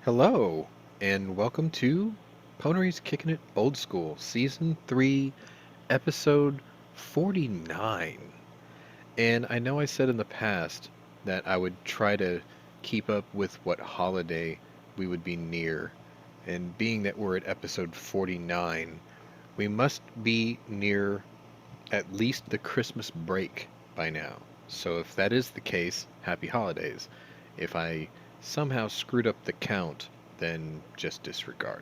Hello, and welcome to Pwnery's Kicking It Old School, Season 3, Episode 49. And I know I said in the past that I would try to keep up with what holiday we would be near. And being that we're at Episode 49, we must be near at least the Christmas break by now. So if that is the case, happy holidays. If I somehow screwed up the count, then just disregard.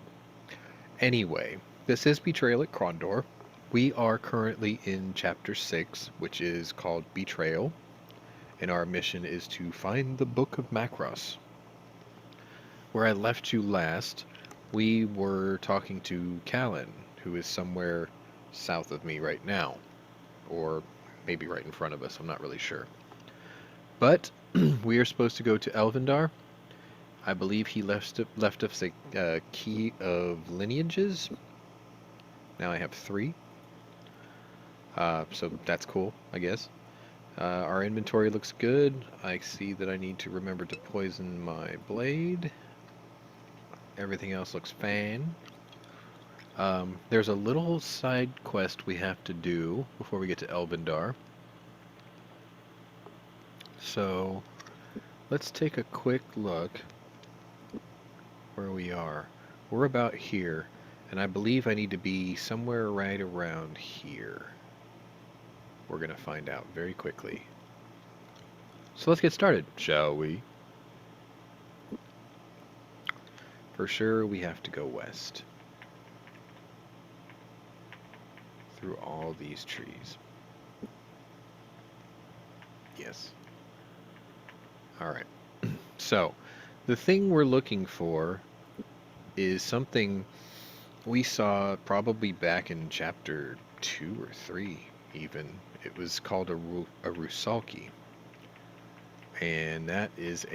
Anyway, this is Betrayal at Krondor. We are currently in Chapter 6, which is called Betrayal, and our mission is to find the Book of Macross. Where I left you last, we were talking to Callan, who is somewhere south of me right now, or maybe right in front of us, I'm not really sure. But we are supposed to go to Elvendar. I believe he left us a key of lineages. Now I have 3. So that's cool, I guess. Our inventory looks good. I see that I need to remember to poison my blade. Everything else looks fine. There's a little side quest we have to do before we get to Elvendar. So let's take a quick look where we are. We're about here, and I believe I need to be somewhere right around here. We're going to find out very quickly. So let's get started, shall we? For sure, we have to go west. Through all these trees. Yes. Alright. So, the thing we're looking for is something we saw probably back in chapter 2 or 3 even. It was called a Rusalki. And that is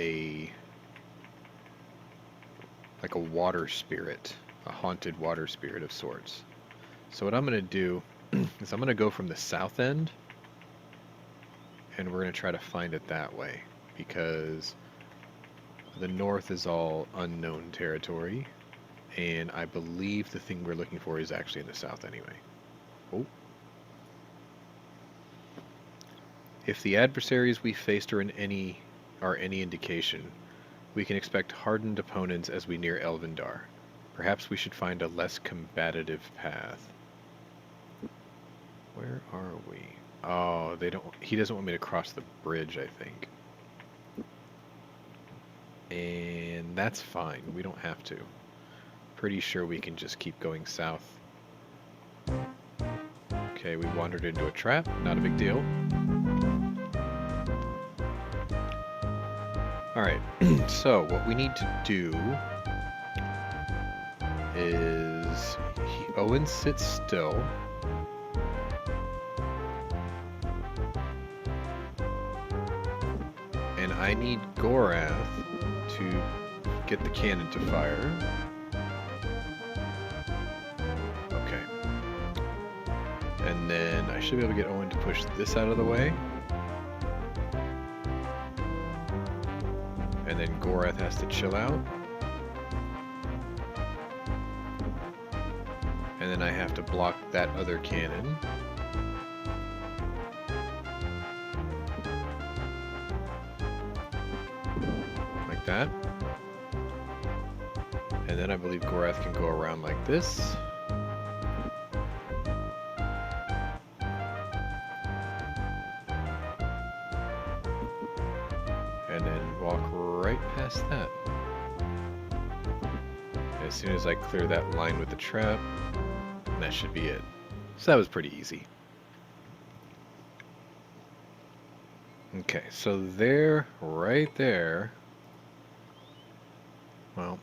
like a water spirit, a haunted water spirit of sorts. So what I'm going to do is I'm going to go from the south end, and we're going to try to find it that way, because the north is all unknown territory, and I believe the thing we're looking for is actually in the south anyway. Oh. If the adversaries we faced are any indication, we can expect hardened opponents as we near Elvendar. Perhaps we should find a less combative path. Where are we? Oh, he doesn't want me to cross the bridge, I think. And that's fine. We don't have to. Pretty sure we can just keep going south. Okay, we wandered into a trap. Not a big deal. Alright, so what we need to do is Owen sits still. And I need Gorath to get the cannon to fire. Okay. And then I should be able to get Owen to push this out of the way. And then Gorath has to chill out. And then I have to block that other cannon. Like that. And then I believe Gorath can go around like this. And then walk right past that. As soon as I clear that line with the trap, that should be it. So that was pretty easy. Okay, so there, right there. Well,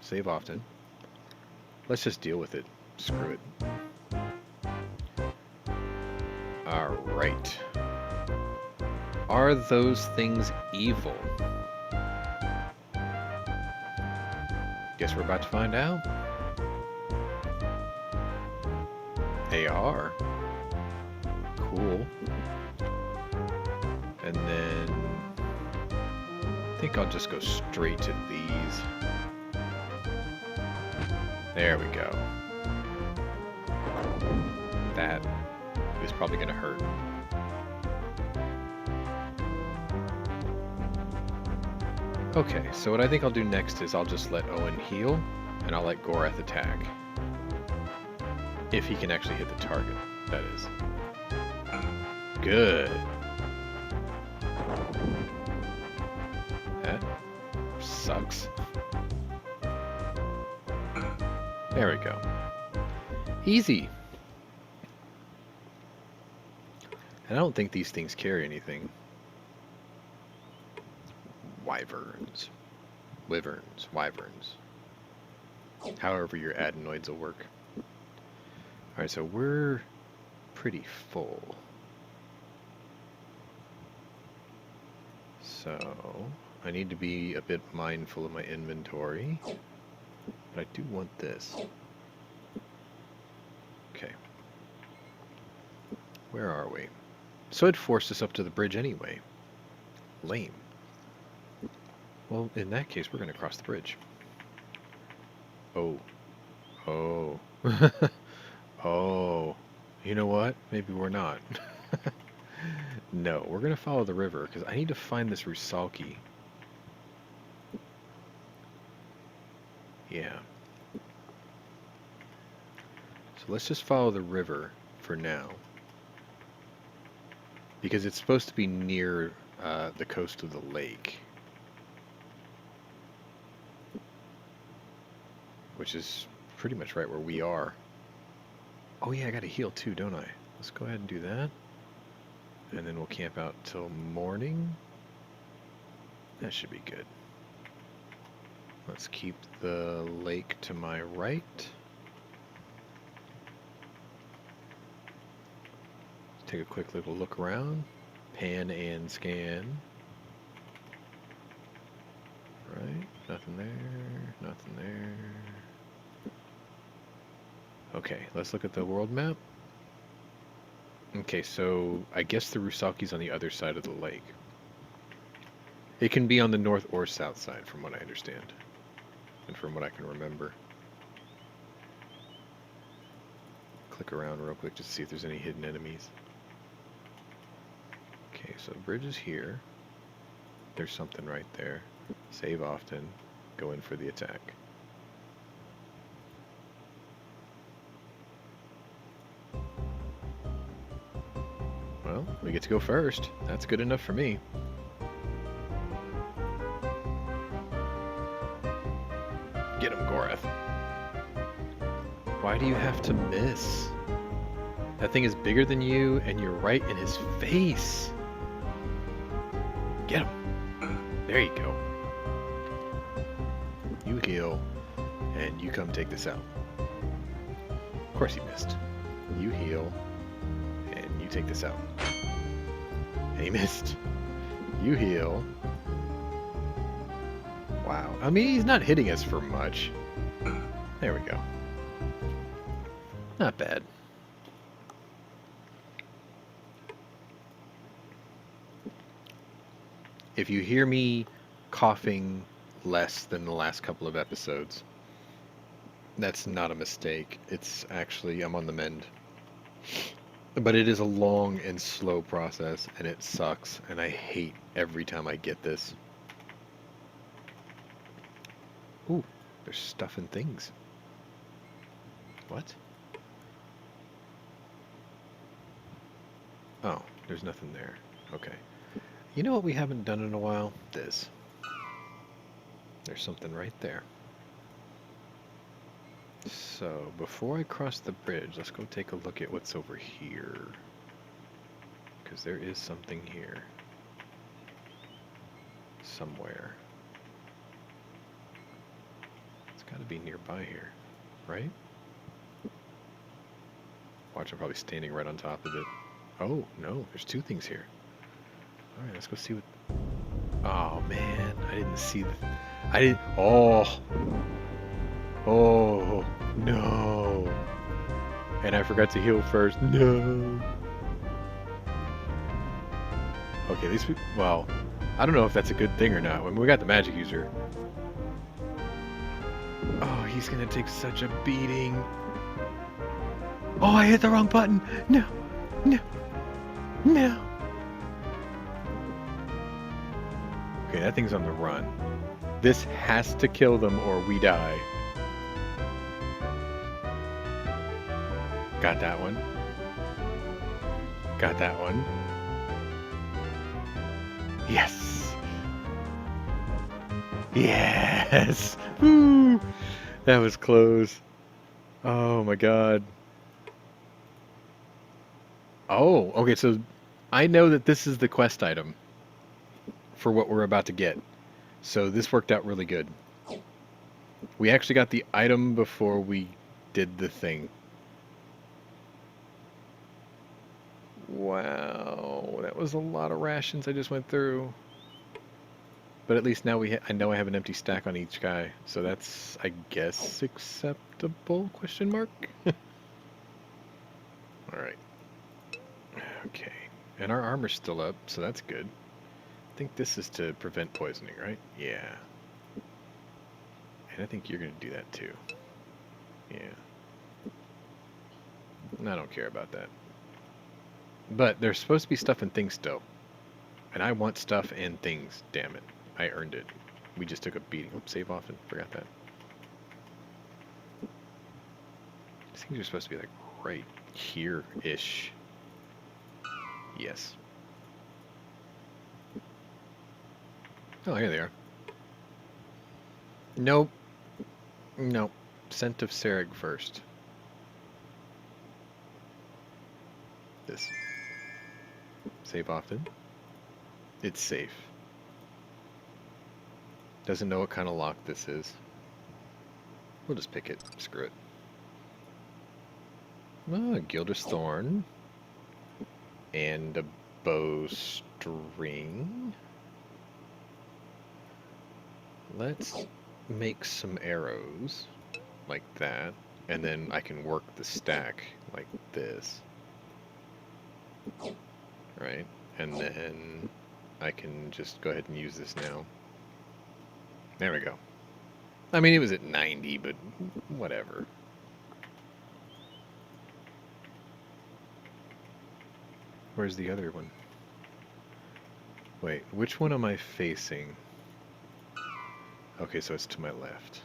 save often. Let's just deal with it. Screw it. Alright. Are those things evil? Guess we're about to find out. They are. Cool. And then I think I'll just go straight to these. There we go. That is probably going to hurt. Okay, so what I think I'll do next is I'll just let Owen heal, and I'll let Gorath attack. If he can actually hit the target, that is. Good. That sucks. There we go. Easy. And I don't think these things carry anything. Wyverns. Wyverns. Wyverns. However your adenoids will work. Alright, so we're pretty full. So, I need to be a bit mindful of my inventory. But I do want this. Okay. Where are we? So it forced us up to the bridge anyway. Lame. Well, in that case, we're going to cross the bridge. Oh. Oh. Oh. You know what? Maybe we're not. No, we're going to follow the river, because I need to find this Rusalki. Yeah. So let's just follow the river for now. Because it's supposed to be near the coast of the lake. Which is pretty much right where we are. Oh yeah, I gotta heal too, don't I? Let's go ahead and do that. And then we'll camp out till morning. That should be good. Let's keep the lake to my right. Take a quick little look around. Pan and scan. Right, nothing there, nothing there. Okay, let's look at the world map. Okay, so I guess the Rusalki's on the other side of the lake. It can be on the north or south side, from what I understand. And from what I can remember. Click around real quick just to see if there's any hidden enemies. Okay, so the bridge is here. There's something right there. Save often. Go in for the attack. Well, we get to go first. That's good enough for me. Get him, Gorath. Why do you have to miss? That thing is bigger than you, and you're right in his face. Get him. There you go. You heal, and you come take this out. Of course he missed. You heal, and you take this out. And he missed. You heal. Wow. I mean, he's not hitting us for much. There we go. Not bad. If you hear me coughing less than the last couple of episodes, that's not a mistake. It's actually, I'm on the mend. But it is a long and slow process, and it sucks, and I hate every time I get this. Ooh, there's stuff and things. What? Oh, there's nothing there. Okay. You know what we haven't done in a while? This. There's something right there. So, before I cross the bridge, let's go take a look at what's over here. Because there is something here. Somewhere. It's got to be nearby here, right? Watch, I'm probably standing right on top of it. Oh, no, there's two things here. Alright, let's go see what... Oh, man, I didn't see the... I didn't... Oh! Oh, no! And I forgot to heal first. No! Okay, at least we... Well, I don't know if that's a good thing or not. When we got the magic user. Oh, he's gonna take such a beating. Oh, I hit the wrong button. No, no, no. Okay, that thing's on the run. This has to kill them or we die. Got that one. Got that one. Yes. Yes. Woo. That was close. Oh my god. Oh, okay, so I know that this is the quest item for what we're about to get. So this worked out really good. We actually got the item before we did the thing. Wow, that was a lot of rations I just went through. But at least now I know I have an empty stack on each guy, so that's, I guess, acceptable, question mark? Alright. Okay. And our armor's still up, so that's good. I think this is to prevent poisoning, right? Yeah. And I think you're going to do that too. Yeah. I don't care about that. But there's supposed to be stuff and things still. And I want stuff and things, damn it. I earned it. We just took a beating. Oops, save off and forgot that. These things are supposed to be like right here-ish. Yes. Oh, here they are. Nope. Nope. Scent of Sereg first. This. Save often. It's safe. Doesn't know what kind of lock this is. We'll just pick it. Screw it. Ah, Gilder's Thorn. And a bowstring. Let's make some arrows like that. And then I can work the stack like this. Right? And then I can just go ahead and use this now. There we go. I mean, it was at 90, but whatever. Where's the other one? Wait, which one am I facing? Okay, so it's to my left.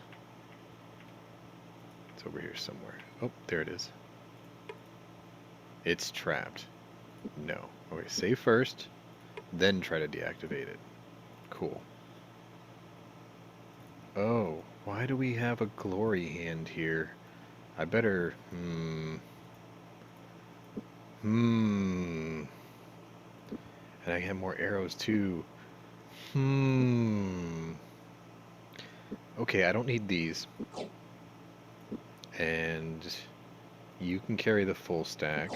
It's over here somewhere. Oh, there it is. It's trapped. No. Okay, save first, then try to deactivate it. Cool. Oh, why do we have a glory hand here? I better... And I have more arrows too. Okay, I don't need these. And you can carry the full stack.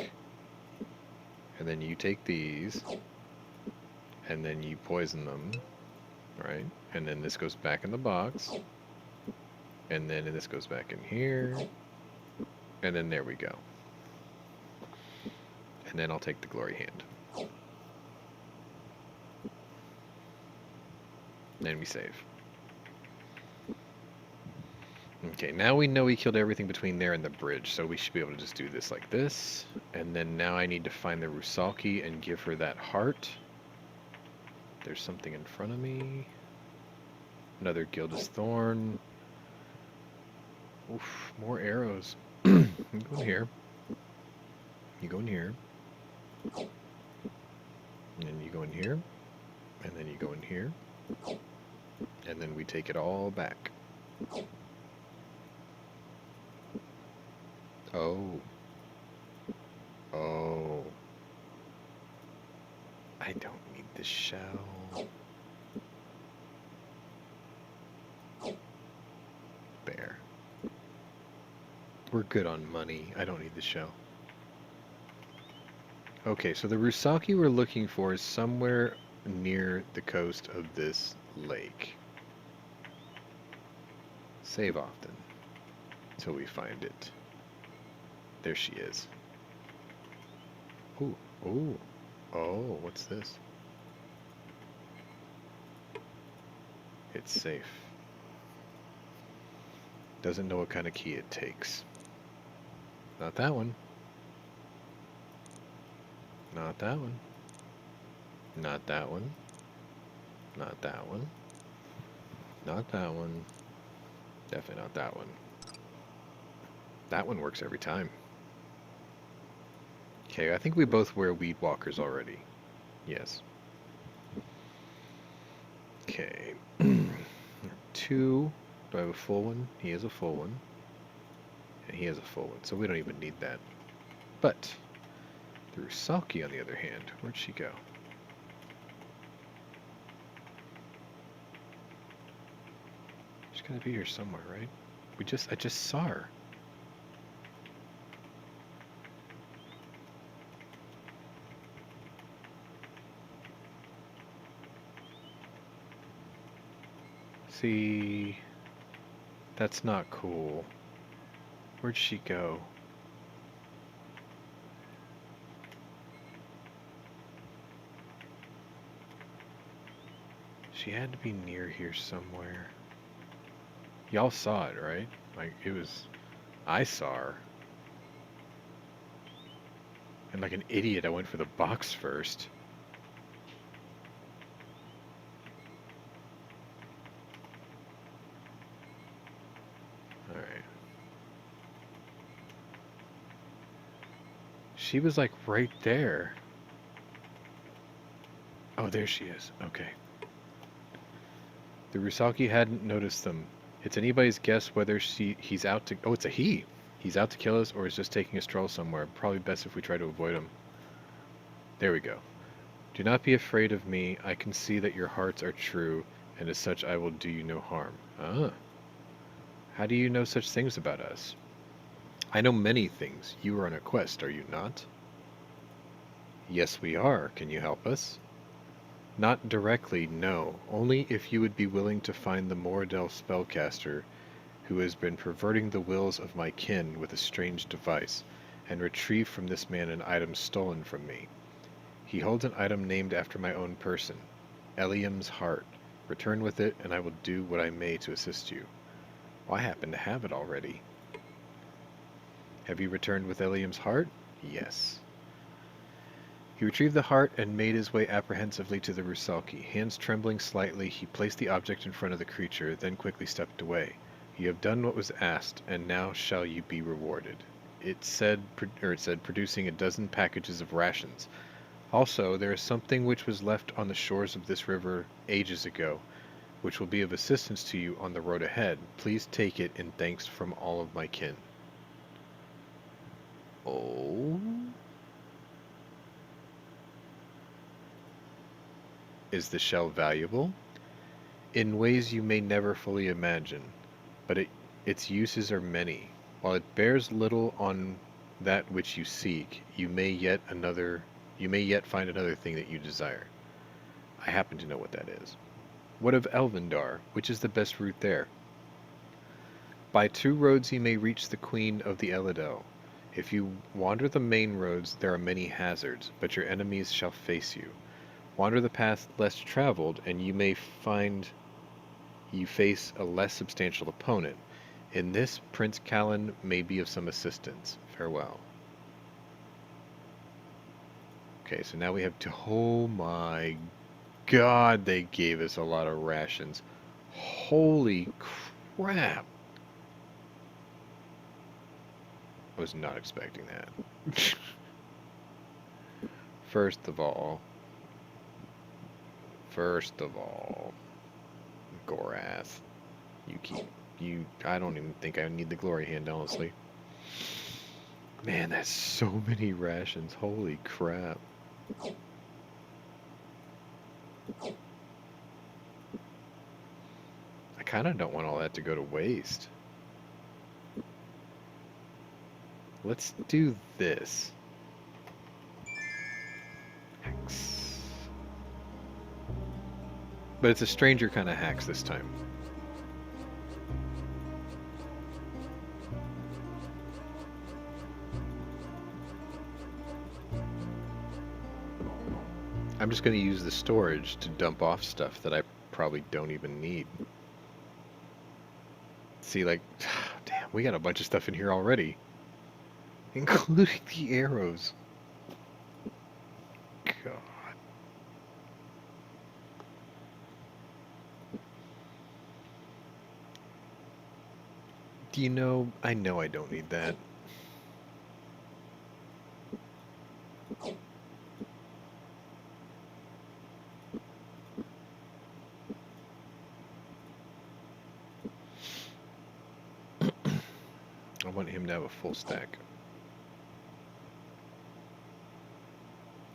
And then you take these. And then you poison them. Right? And then this goes back in the box. And then this goes back in here. And then there we go. And then I'll take the glory hand. And we save. Okay, now we know we killed everything between there and the bridge, so we should be able to just do this like this. And then now I need to find the Rusalki and give her that heart. There's something in front of me. Another Gilda's Thorn. Oof, more arrows. You go in here. You go in here. And then you go in here. And then you go in here. And then we take it all back. Oh. Oh. I don't need the shell. There. We're good on money. I don't need the shell. Okay, so the Rusalki we're looking for is somewhere near the coast of this lake. Save often until we find it. There she is. Ooh, ooh. Oh, what's this? It's safe. Doesn't know what kind of key it takes. Not that one. Not that one. Not that one. Not that one. Not that one. Definitely not that one. That one works every time. Okay, I think we both wear weed walkers already. Yes. Okay. 2. Do I have a full one? He has a full one. And he has a full one, so we don't even need that. But the Rusalki, on the other hand, where'd she go? She's gotta be here somewhere, right? I just saw her. See, that's not cool. Where'd she go? She had to be near here somewhere. Y'all saw it, right? Like, I saw her. And like an idiot, I went for the box first. Alright. She was like right there. Oh, there she is. Okay. The Rusalki hadn't noticed them. It's anybody's guess whether he's out to... Oh, it's a he! He's out to kill us or is just taking a stroll somewhere. Probably best if we try to avoid him. There we go. Do not be afraid of me. I can see that your hearts are true, and as such I will do you no harm. Ah. How do you know such things about us? I know many things. You are on a quest, are you not? Yes, we are. Can you help us? Not directly, no. Only if you would be willing to find the Moradel spellcaster who has been perverting the wills of my kin with a strange device, and retrieve from this man an item stolen from me. He holds an item named after my own person, Eliam's heart. Return with it, and I will do what I may to assist you. Well, I happen to have it already. Have you returned with Eliam's heart? Yes. He retrieved the heart and made his way apprehensively to the Rusalki. Hands trembling slightly, he placed the object in front of the creature, then quickly stepped away. You have done what was asked, and now shall you be rewarded. It said producing a dozen packages of rations. Also, there is something which was left on the shores of this river ages ago, which will be of assistance to you on the road ahead. Please take it in thanks from all of my kin. Oh? Is the shell valuable? In ways you may never fully imagine, but its uses are many. While it bears little on that which you seek, you may yet find another thing that you desire. I happen to know what that is. What of Elvendar? Which is the best route there? By 2 roads you may reach the Queen of the Elidel. If you wander the main roads, there are many hazards, but your enemies shall face you. Wander the path less traveled, and you may find you face a less substantial opponent. In this, Prince Callan may be of some assistance. Farewell. Okay, so now we have to... Oh my god, they gave us a lot of rations. Holy crap. I was not expecting that. First of all, Gorath, I don't even think I need the glory hand, honestly. Man, that's so many rations. Holy crap. I kind of don't want all that to go to waste. Let's do this. Hex. But it's a stranger kind of hacks this time. I'm just going to use the storage to dump off stuff that I probably don't even need. See, like, We got a bunch of stuff in here already, including the arrows. God. Do you know, I know I don't need that. I want him to have a full stack.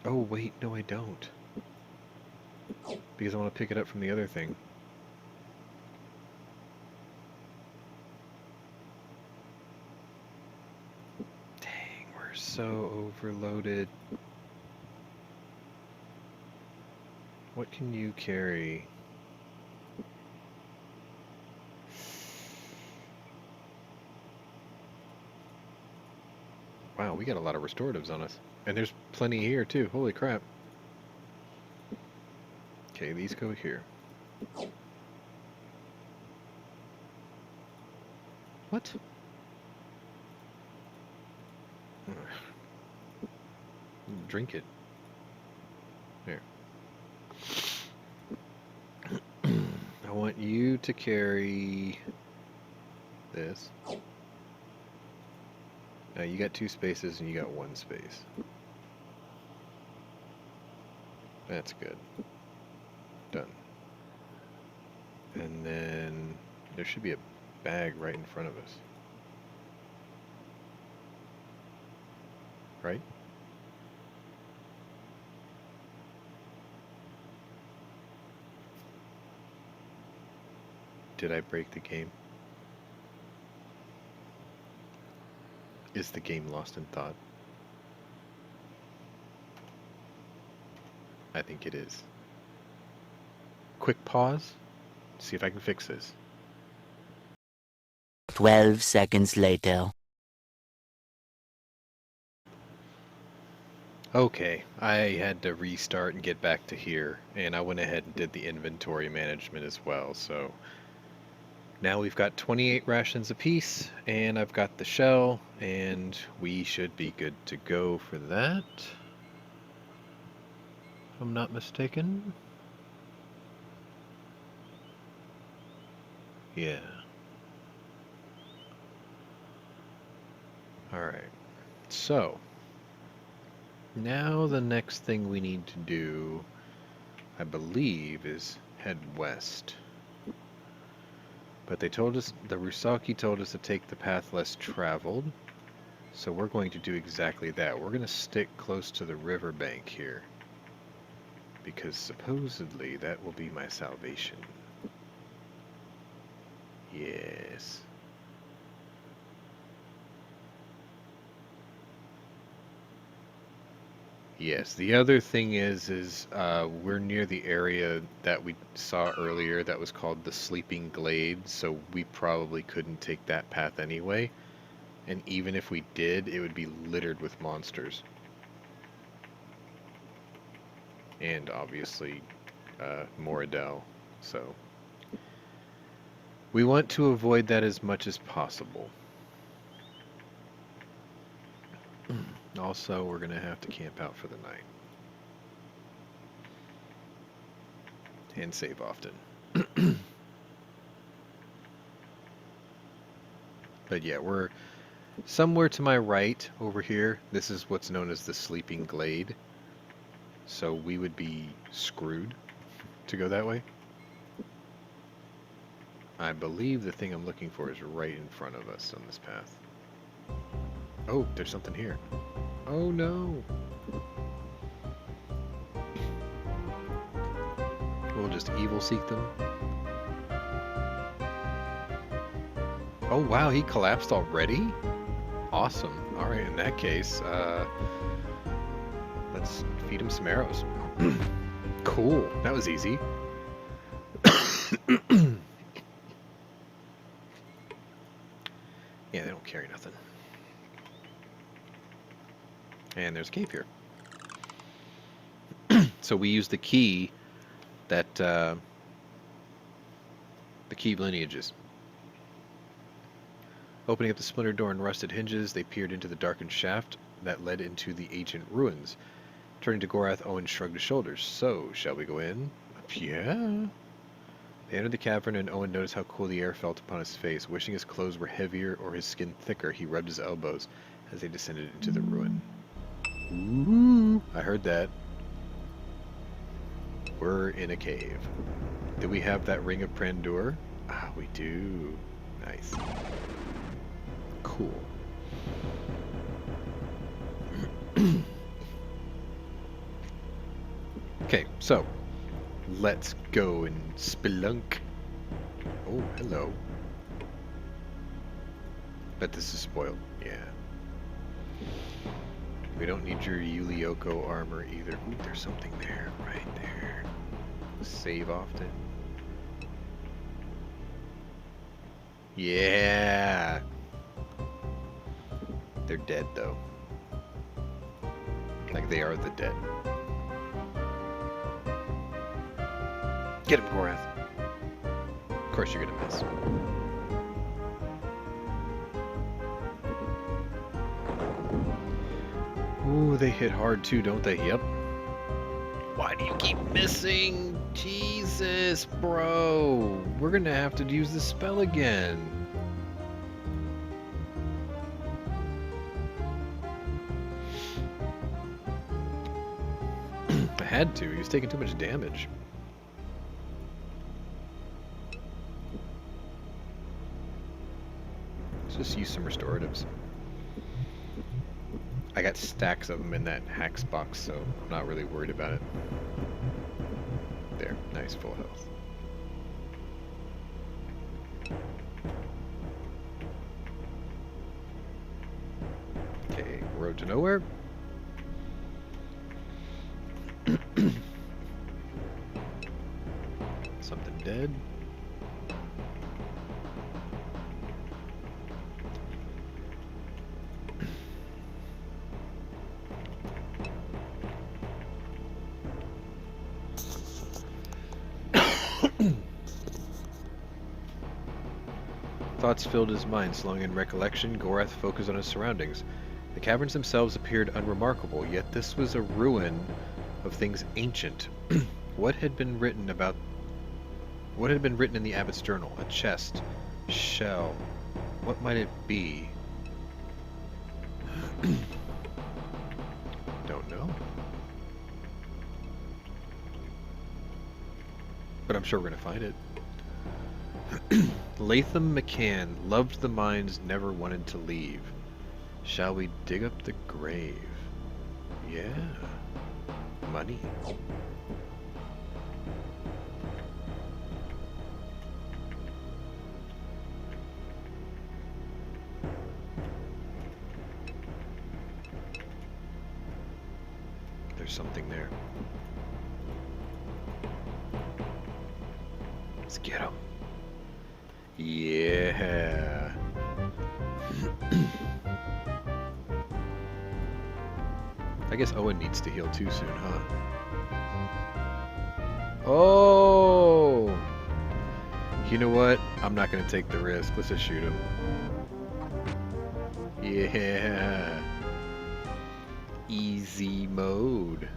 Oh, wait, no I don't. Because I want to pick it up from the other thing. Dang, we're so overloaded. What can you carry? Wow, we got a lot of restoratives on us. And there's plenty here, too. Holy crap. Okay, these go here. What? Drink it. There. I want you to carry this. Now you got 2 spaces and you got 1 space. That's good. Done. And then there should be a bag right in front of us. Right? Did I break the game? Is the game lost in thought? I think it is. Quick pause. See if I can fix this. 12 seconds later. Okay, I had to restart and get back to here, and I went ahead and did the inventory management as well, so now we've got 28 rations apiece, and I've got the shell, and we should be good to go for that. If I'm not mistaken. Yeah. Alright, so now the next thing we need to do, I believe, is head west. But they told us, the Rusaki told us to take the path less traveled, so we're going to do exactly that. We're going to stick close to the riverbank here, because supposedly that will be my salvation. Yes. Yes, the other thing is we're near the area that we saw earlier that was called the Sleeping Glade, so we probably couldn't take that path anyway. And even if we did, it would be littered with monsters. And obviously, Moradel. So, we want to avoid that as much as possible. Also, we're going to have to camp out for the night. And save often. But yeah, we're somewhere to my right over here. This is what's known as the Sleeping Glade. So we would be screwed to go that way. I believe the thing I'm looking for is right in front of us on this path. Oh, there's something here. Oh no! We'll just evil seek them. Oh wow, he collapsed already? Awesome. Alright, in that case, let's feed him some arrows. Cool, that was easy. Yeah, they don't carry nothing. And there's a cave here. So we use the key that, the key of lineages. Opening up the splintered door and rusted hinges, they peered into the darkened shaft that led into the ancient ruins. Turning to Gorath, Owen shrugged his shoulders. So, shall we go in? Yeah. They entered the cavern, and Owen noticed how cool the air felt upon his face. Wishing his clothes were heavier or his skin thicker, he rubbed his elbows as they descended into the ruin. Ooh, I heard that. We're in a cave. Do we have that ring of Prandur? Ah, we do. Nice. Cool. Okay, so let's go and spelunk. Oh, hello. Bet this is spoiled. Yeah. We don't need your Yulioko armor either. Ooh, there's something there, right there. Save often. Yeah. They're dead though. Like they are the dead. Get him, Gorath. Of course you're gonna miss. Ooh, they hit hard too, don't they? Yep. Why do you keep missing? Jesus, bro. We're gonna have to use the spell again. I had to. He was taking too much damage. Let's just use some restoratives. I got stacks of them in that hacks box, so I'm not really worried about it. There, nice full health. Okay, road to nowhere. Something dead. Thoughts filled his mind, slowing in recollection. Gorath focused on his surroundings. The caverns themselves appeared unremarkable, yet this was a ruin of things ancient. What had been written in the abbot's journal? A chest, shell. What might it be? Don't know. But I'm sure we're gonna find it. Latham McCann loved the mines, never wanted to leave. Shall we dig up the grave? Yeah. Money. There's something there. Let's get him. Yeah. I guess Owen needs to heal too soon, huh? Oh! You know what? I'm not gonna take the risk. Let's just shoot him. Yeah. Easy mode.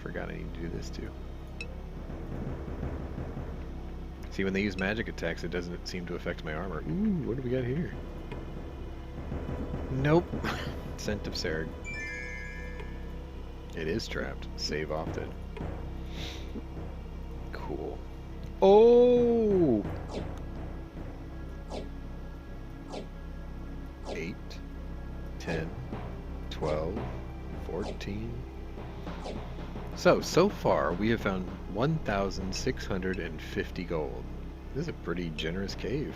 Forgot I need to do this too. See, when they use magic attacks, it doesn't seem to affect my armor. Ooh, what do we got here? Nope. Scent of Sarag. It is trapped. Save often. Cool. Oh! 8, 10, 12, 14. So far we have found 1,650 gold. This is a pretty generous cave.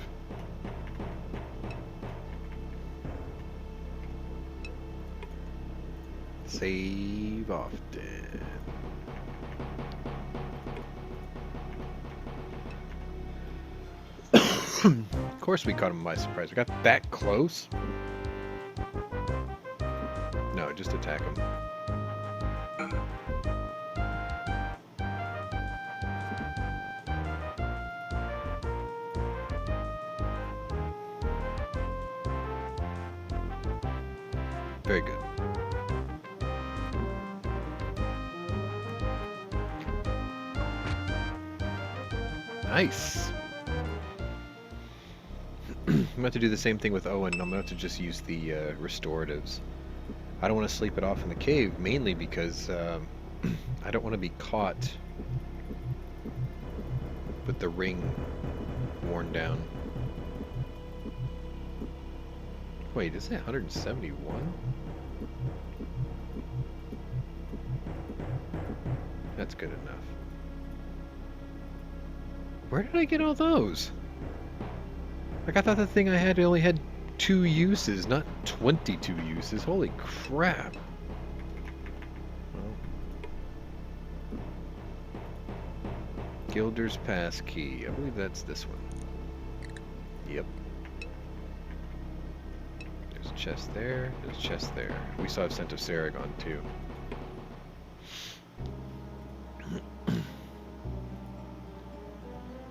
Save often. Of course we caught him by surprise. We got that close? No, just attack him. Very good. Nice. I'm about to do the same thing with Owen. I'm about to just use the restoratives. I don't want to sleep it off in the cave, mainly because I don't want to be caught with the ring worn down. Wait, is it 171? That's good enough. Where did I get all those? Like, I thought the thing I had only had 2 uses, not 22 uses. Holy crap. Well, Gilder's Pass Key. I believe that's this one. Yep. There's a chest there. There's a chest there. We still have Scent of Saragon, too.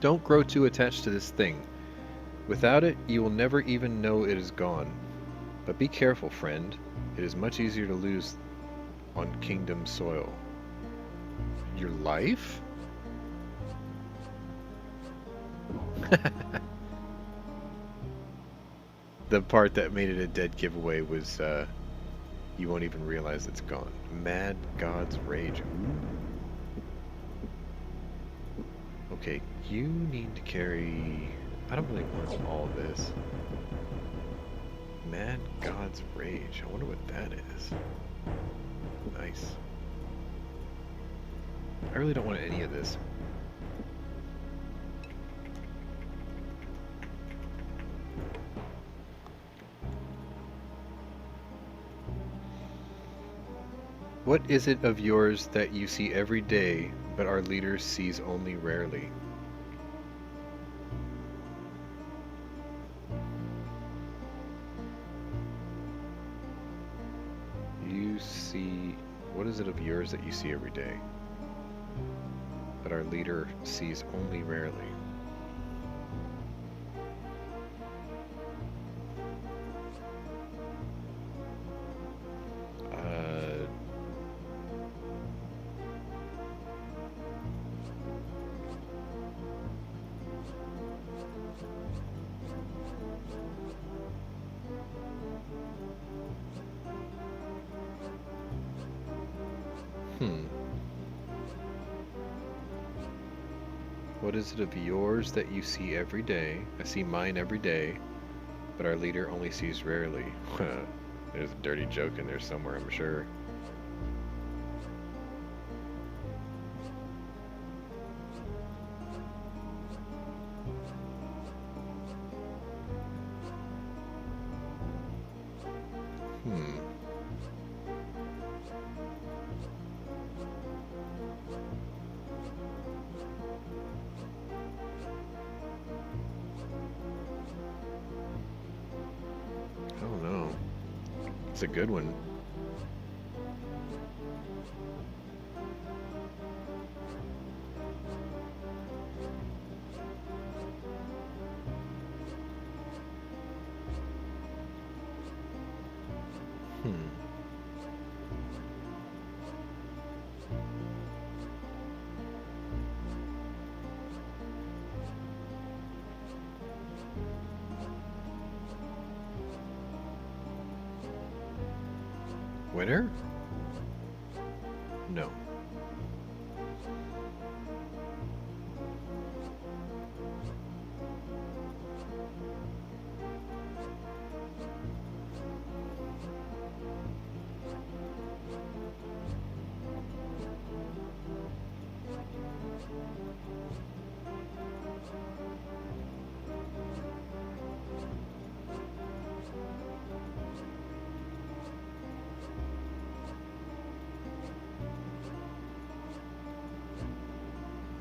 Don't grow too attached to this thing. Without it, you will never even know it is gone. But be careful, friend. It is much easier to lose on kingdom soil. Your life? The part that made it a dead giveaway was you won't even realize it's gone. Mad God's Rage. Ooh. Okay, you need to carry... I don't really want all of this. Mad God's Rage. I wonder what that is. Nice. I really don't want any of this. What is it of yours that you see every day, but our leader sees only rarely? You see... What is it of yours that you see every day, but our leader sees only rarely? What is it of yours that you see every day? I see mine every day, but our leader only sees rarely. There's a dirty joke in there somewhere, I'm sure. Oh no. It's a good one. Winner? No.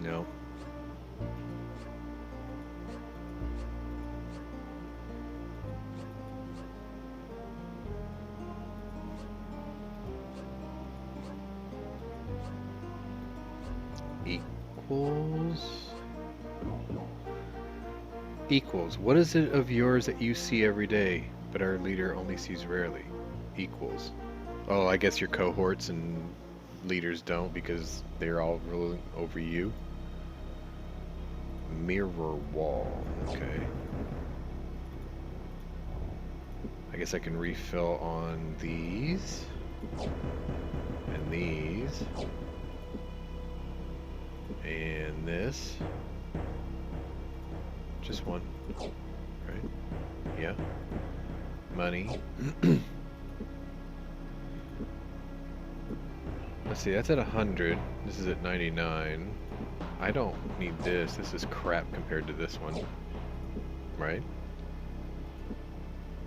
No. Equals. Equals. What is it of yours that you see every day, but our leader only sees rarely? equals. Oh, I guess your cohorts and leaders don't because they're all ruling over you. Mirror wall. Okay. I guess I can refill on these. And these. And this. Just one. Right? Yeah. Money. Let's see, that's at 100. This is at 99. I don't need this. This is crap compared to this one. Right?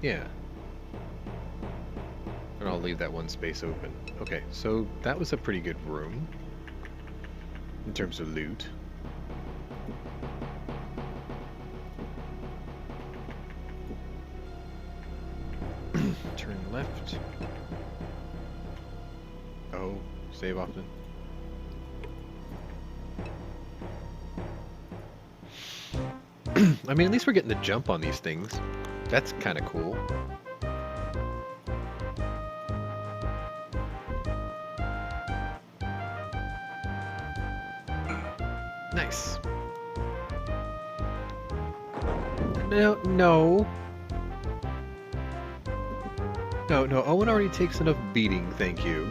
Yeah. And I'll leave that one space open. Okay, so that was a pretty good room. In terms of loot. Turn left. Oh, save often. I mean, at least we're getting the jump on these things. That's kind of cool. Nice. No, no. No, Owen already takes enough beating, thank you.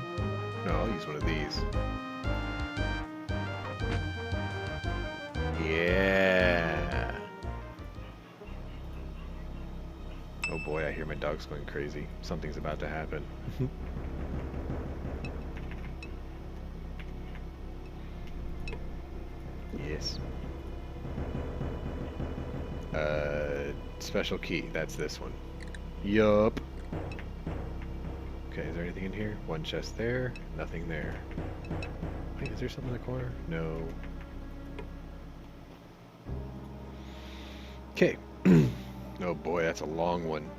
No, I'll use one of these. Yeah. Oh boy, I hear my dog's going crazy. Something's about to happen. Yes. Special key. That's this one. Yup. Okay, is there anything in here? One chest there. Nothing there. Wait, is there something in the corner? No. Okay. Oh boy, that's a long one.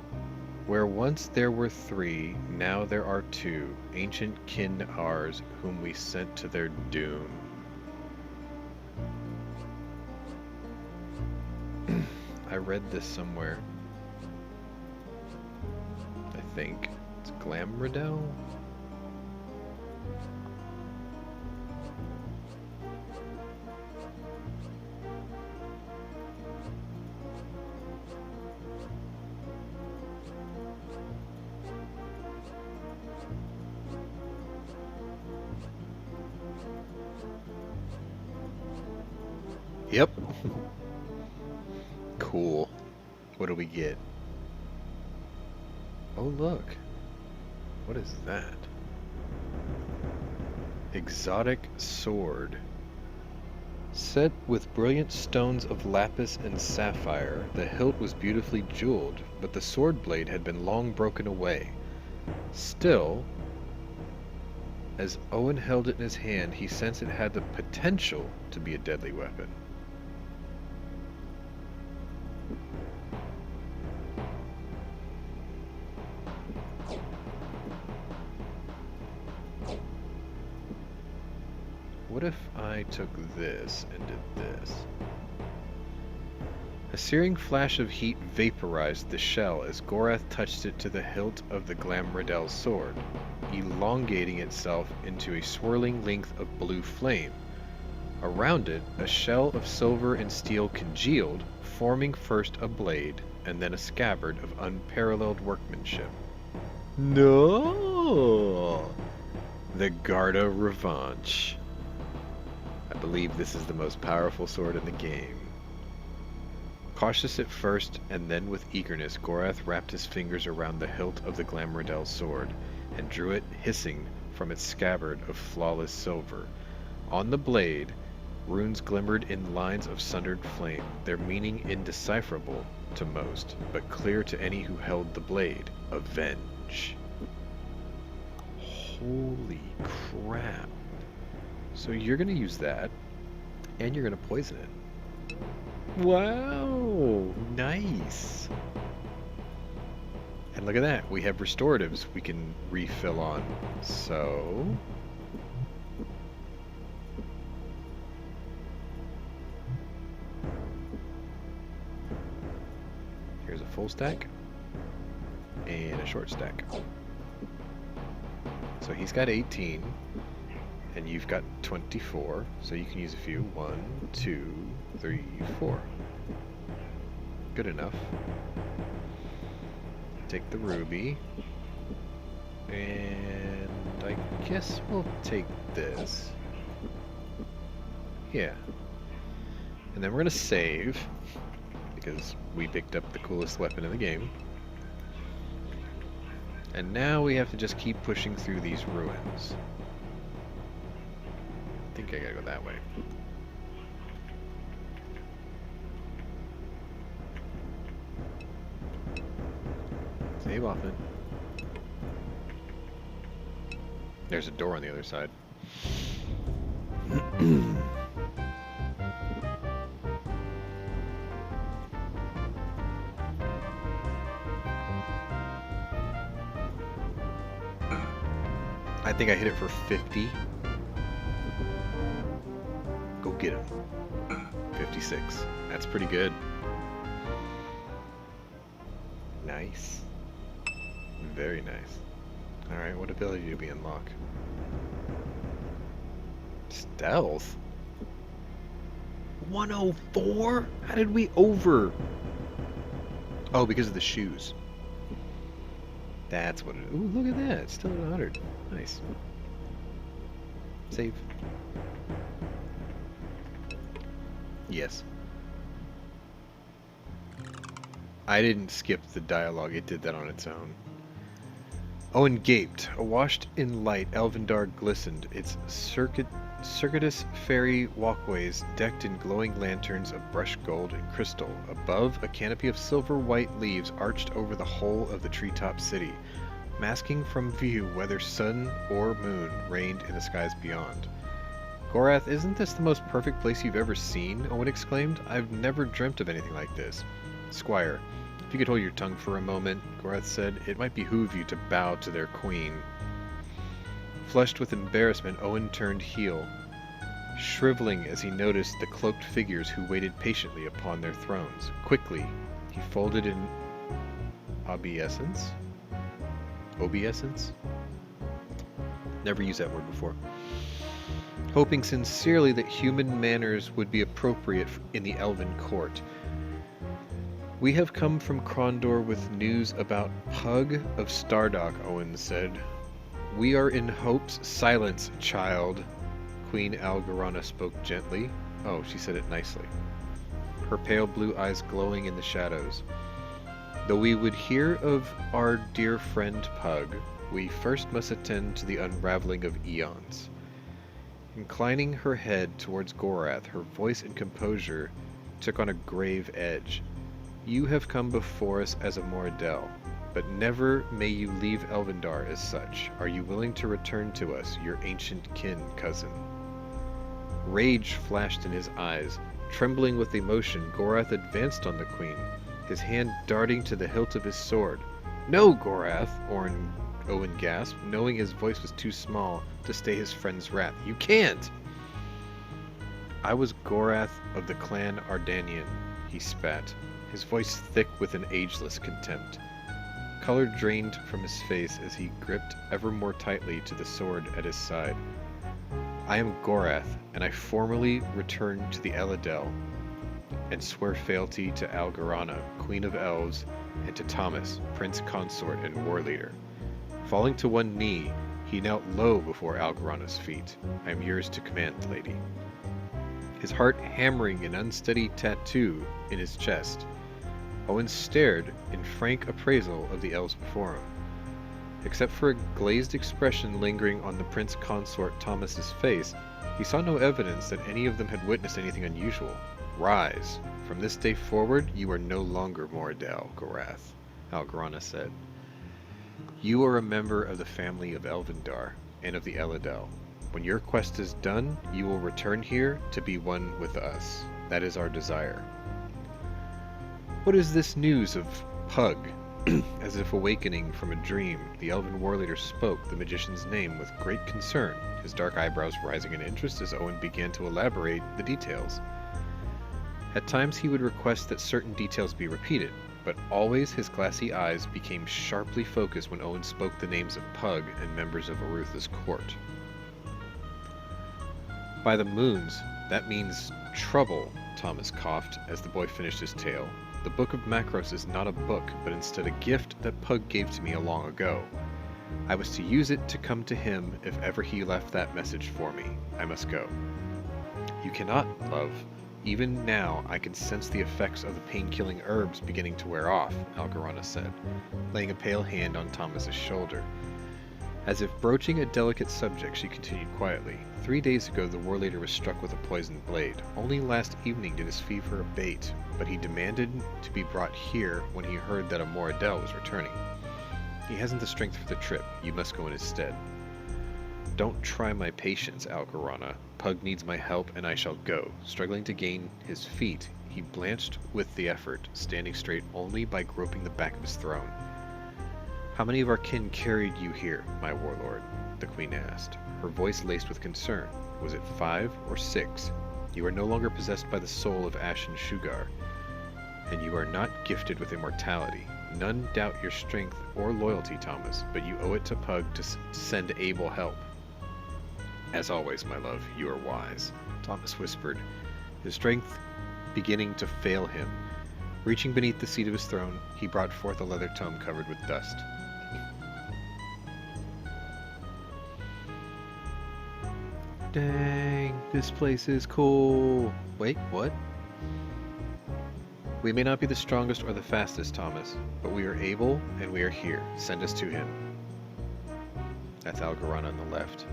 Where once there were 3, now there are 2, ancient kin ours, whom we sent to their doom. I read this somewhere. I think. It's Glamridel? Yep. Cool. What do we get? Oh, look. What is that? Exotic sword. Set with brilliant stones of lapis and sapphire, the hilt was beautifully jeweled, but the sword blade had been long broken away. Still, as Owen held it in his hand, he sensed it had the potential to be a deadly weapon. What if I took this and did this? A searing flash of heat vaporized the shell as Gorath touched it to the hilt of the Glamridel sword, elongating itself into a swirling length of blue flame. Around it, a shell of silver and steel congealed, forming first a blade and then a scabbard of unparalleled workmanship. No! The Garda Revanche. I believe this is the most powerful sword in the game. Cautious at first, and then with eagerness, Gorath wrapped his fingers around the hilt of the Glamridel sword, and drew it hissing from its scabbard of flawless silver. On the blade, runes glimmered in lines of sundered flame, their meaning indecipherable to most, but clear to any who held the blade. Avenge. Holy crap. So you're going to use that, and you're going to poison it. Wow, nice. And look at that, we have restoratives we can refill on. So... here's a full stack, and a short stack. So he's got 18, and you've got 24, so you can use a few. 1, 2, 3, 4. Good enough. Take the ruby. And I guess we'll take this. Yeah. And then we're gonna save, because we picked up the coolest weapon in the game. And now we have to just keep pushing through these ruins. I think I gotta go that way. Save often. There's a door on the other side. I think I hit it for 50. Go get him. 56. That's pretty good. Nice. Very nice. Alright, what ability do we unlock? Stealth? 104? How did we over? Oh, because of the shoes. That's what it is. Ooh, look at that. It's still at 100. Nice. Save. Yes. I didn't skip the dialogue. It did that on its own. Owen gaped. Awashed in light, Elvendar glistened, its circuitous fairy walkways decked in glowing lanterns of brushed gold and crystal. Above, a canopy of silver-white leaves arched over the whole of the treetop city, masking from view whether sun or moon reigned in the skies beyond. Gorath, isn't this the most perfect place you've ever seen? Owen exclaimed. I've never dreamt of anything like this. Squire, if you could hold your tongue for a moment, Gorath said, it might behoove you to bow to their queen. Flushed with embarrassment, Owen turned heel, shriveling as he noticed the cloaked figures who waited patiently upon their thrones. Quickly, he folded in obeisance? Obeisance? Never used that word before. Hoping sincerely that human manners would be appropriate in the elven court. We have come from Krondor with news about Pug of Stardock, Owen said. We are in hopes. Silence, child. Queen Algarana spoke gently. Oh, she said it nicely. Her pale blue eyes glowing in the shadows. Though we would hear of our dear friend Pug, we first must attend to the unraveling of eons. Inclining her head towards Gorath, her voice and composure took on a grave edge. You have come before us as a Moradel, but never may you leave Elvendar as such. Are you willing to return to us, your ancient kin, cousin? Rage flashed in his eyes. Trembling with emotion, Gorath advanced on the queen, his hand darting to the hilt of his sword. No, Gorath, Owen gasped, knowing his voice was too small to stay his friend's wrath. You can't! I was Gorath of the clan Ardanian, he spat, his voice thick with an ageless contempt. Color drained from his face as he gripped ever more tightly to the sword at his side. I am Gorath, and I formally return to the Eladel, and swear fealty to Algarana, Queen of Elves, and to Thomas, Prince Consort and War Leader. Falling to one knee, he knelt low before Algarana's feet. I am yours to command, lady. His heart hammering an unsteady tattoo in his chest. Owen stared in frank appraisal of the elves before him. Except for a glazed expression lingering on the Prince Consort Thomas's face, he saw no evidence that any of them had witnessed anything unusual. Rise. From this day forward, you are no longer Moradel, Gorath, Algarana said. You are a member of the family of Elvendar and of the Eladel. When your quest is done, you will return here to be one with us. That is our desire. What is this news of Pug? As if awakening from a dream, the elven war leader spoke the magician's name with great concern, his dark eyebrows rising in interest as Owen began to elaborate the details. At times he would request that certain details be repeated, but always his glassy eyes became sharply focused when Owen spoke the names of Pug and members of Arutha's court. By the moons, that means trouble, Thomas coughed as the boy finished his tale. The Book of Macros is not a book, but instead a gift that Pug gave to me long ago. I was to use it to come to him if ever he left that message for me. I must go. You cannot, love. Even now I can sense the effects of the pain-killing herbs beginning to wear off, Algerana said, laying a pale hand on Thomas's shoulder. As if broaching a delicate subject, she continued quietly. 3 days ago the war leader was struck with a poisoned blade. Only last evening did his fever abate, but he demanded to be brought here when he heard that a Moradel was returning. He hasn't the strength for the trip. You must go in his stead. Don't try my patience, Algerana. Pug needs my help, and I shall go. Struggling to gain his feet, he blanched with the effort, standing straight only by groping the back of his throne. How many of our kin carried you here, my warlord? The queen asked, her voice laced with concern. Was it 5 or 6? You are no longer possessed by the soul of Ashen Shugar, and you are not gifted with immortality. None doubt your strength or loyalty, Thomas, but you owe it to Pug to send able help. As always, my love, you are wise, Thomas whispered, his strength beginning to fail him. Reaching beneath the seat of his throne, he brought forth a leather tome covered with dust. Dang, this place is cool. Wait, what? We may not be the strongest or the fastest, Thomas, but we are able and we are here. Send us to him. That's Algerana on the left.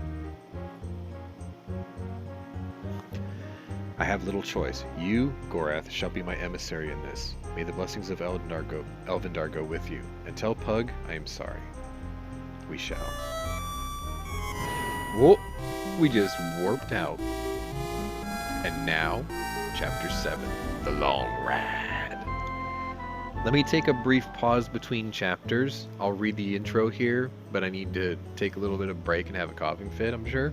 I have little choice. You, Gorath, shall be my emissary in this. May the blessings of Elvindar go with you. And tell Pug I am sorry. We shall. Whoa! We just warped out. And now, Chapter 7, The Long Ride. Let me take a brief pause between chapters. I'll read the intro here, but I need to take a little bit of break and have a coughing fit, I'm sure.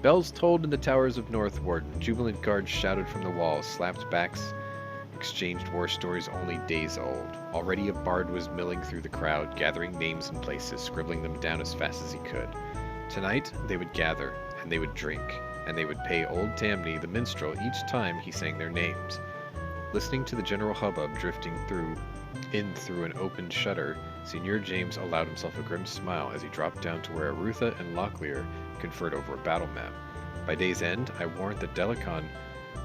Bells tolled in the towers of Northward, jubilant guards shouted from the walls, slapped backs, exchanged war stories only days old. Already a bard was milling through the crowd, gathering names and places, scribbling them down as fast as he could. Tonight, they would gather, and they would drink, and they would pay old Tamni, the minstrel, each time he sang their names. Listening to the general hubbub drifting through an open shutter, Senior James allowed himself a grim smile as he dropped down to where Arutha and Locklear conferred over a battle map. By day's end, I warrant that Delicon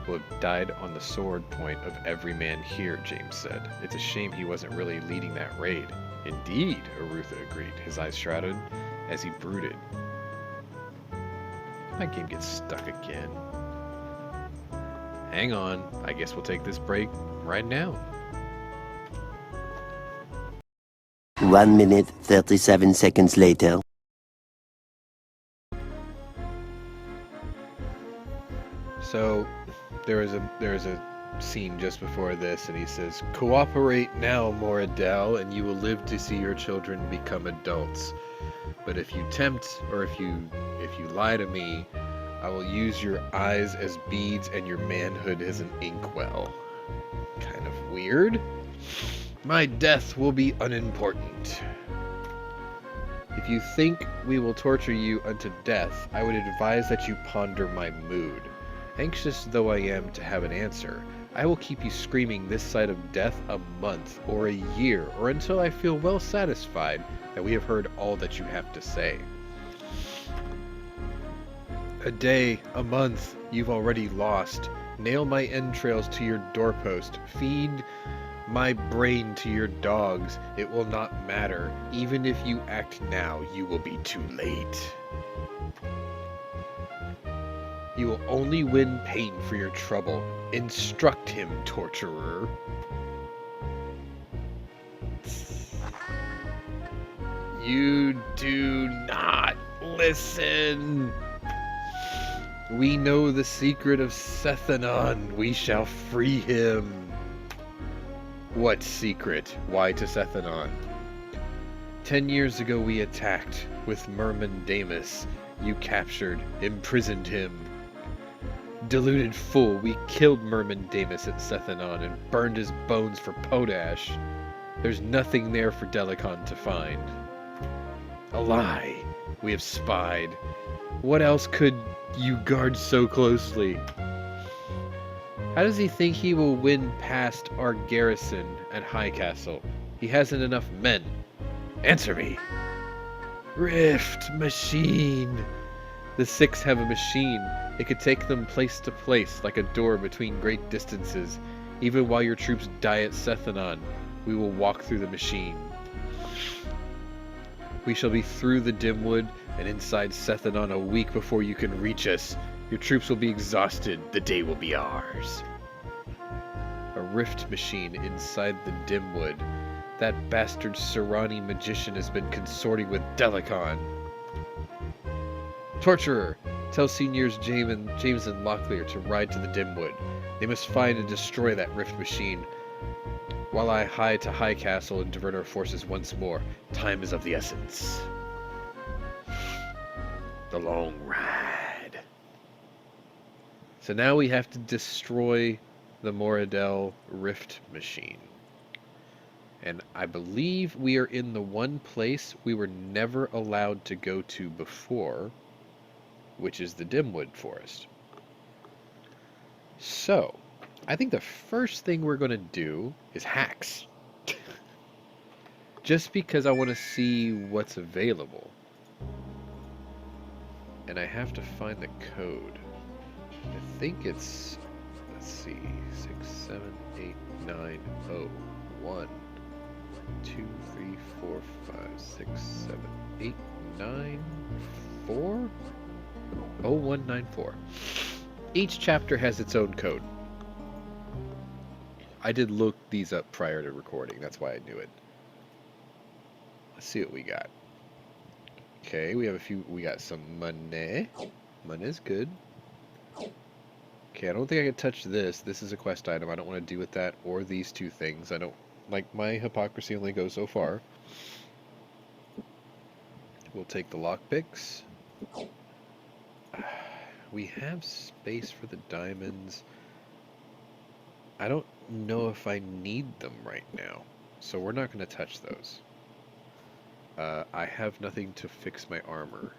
will have died on the sword point of every man here, James said. It's a shame he wasn't really leading that raid. Indeed, Arutha agreed, his eyes shrouded as he brooded. My game gets stuck again. Hang on, I guess we'll take this break right now. 1 minute, 37 seconds later. So, there is a scene just before this, and he says, "Cooperate now, Moradel, and you will live to see your children become adults. But if you tempt, or if you lie to me, I will use your eyes as beads and your manhood as an inkwell." Kind of weird. My death will be unimportant. If you think we will torture you unto death, I would advise that you ponder my mood. Anxious though I am to have an answer, I will keep you screaming this side of death a month, or a year, or until I feel well satisfied that we have heard all that you have to say. A day, a month, you've already lost. Nail my entrails to your doorpost. Feed my brain to your dogs. It will not matter. Even if you act now, you will be too late. You will only win pain for your trouble. Instruct him, torturer. You do not listen. We know the secret of Sethanon. We shall free him. What secret? Why to Sethanon? 10 years ago we attacked with Merman Damus. You captured, imprisoned him. Deluded fool, we killed Merman Davis at Sethanon and burned his bones for potash. There's nothing there for Delicon to find. A lie. We have spied. What else could you guard so closely? How does he think he will win past our garrison at High Castle? He hasn't enough men. Answer me. Rift machine. The Six have a machine. It could take them place to place like a door between great distances. Even while your troops die at Sethanon, we will walk through the machine. We shall be through the Dimwood and inside Sethanon a week before you can reach us. Your troops will be exhausted. The day will be ours. A rift machine inside the Dimwood. That bastard Serani magician has been consorting with Delicon. Torturer, tell Seniors James and Locklear to ride to the Dimwood. They must find and destroy that rift machine. While I hie to High Castle and divert our forces once more. Time is of the essence. The long ride. So now we have to destroy the Moradel rift machine. And I believe we are in the one place we were never allowed to go to before, which is the Dimwood Forest. So, I think the first thing we're going to do is hacks. Just because I want to see what's available. And I have to find the code. I think it's, let's see, 6, 7, 8, 9, 0, 1, 2, 3, 4, 5, 6, 7, 8, 9, 4? 0194. Each chapter has its own code. I did look these up prior to recording, that's why I knew it. Let's see what we got. Okay, we got some money. Money's good. Okay, I don't think I can touch this. This is a quest item. I don't want to do with that or these two things. I don't, like, my hypocrisy only goes so far. We'll take the lockpicks. We have space for the diamonds. I don't know if I need them right now, so we're not going to touch those. I have nothing to fix my armor,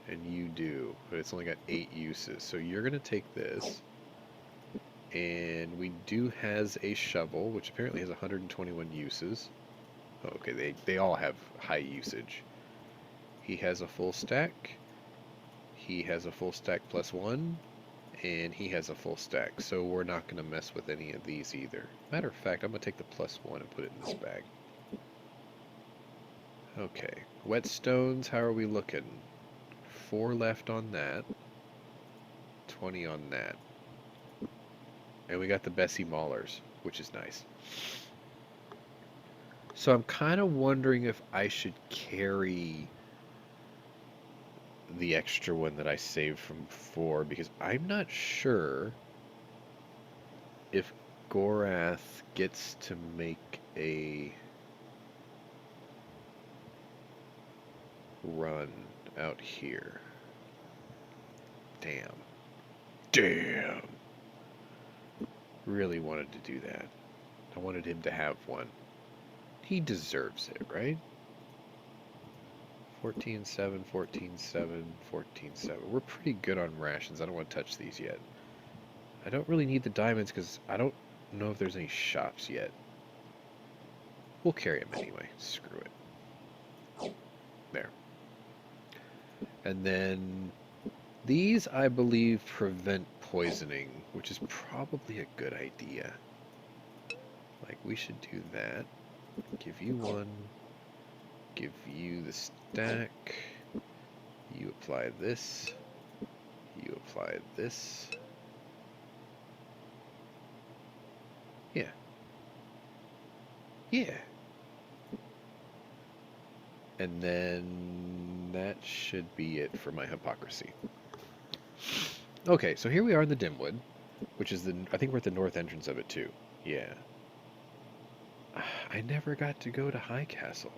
and you do, but it's only got 8 uses, so you're going to take this, and we do has a shovel, which apparently has 121 uses. Oh, okay, they all have high usage. He has a full stack, he has a full stack +1, and he has a full stack, so we're not going to mess with any of these either. Matter of fact, I'm going to take the +1 and put it in this bag. Okay, whetstones, how are we looking? 4 left on that, 20 on that. And we got the Bessie Maulers, which is nice. So I'm kind of wondering if I should carry the extra one that I saved from 4, because I'm not sure if Gorath gets to make a run out here. Damn. Really wanted to do that. I wanted him to have one. He deserves it, right? 14-7, 14-7, 14-7. We're pretty good on rations. I don't want to touch these yet. I don't really need the diamonds because I don't know if there's any shops yet. We'll carry them anyway. Screw it. There. And then these, I believe, prevent poisoning, which is probably a good idea. Like, we should do that. Give you one. Give you the stack. You apply this. You apply this. Yeah. Yeah. And then that should be it for my hypocrisy. Okay, so here we are in the Dimwood, which is I think we're at the north entrance of it too. Yeah. I never got to go to High Castle.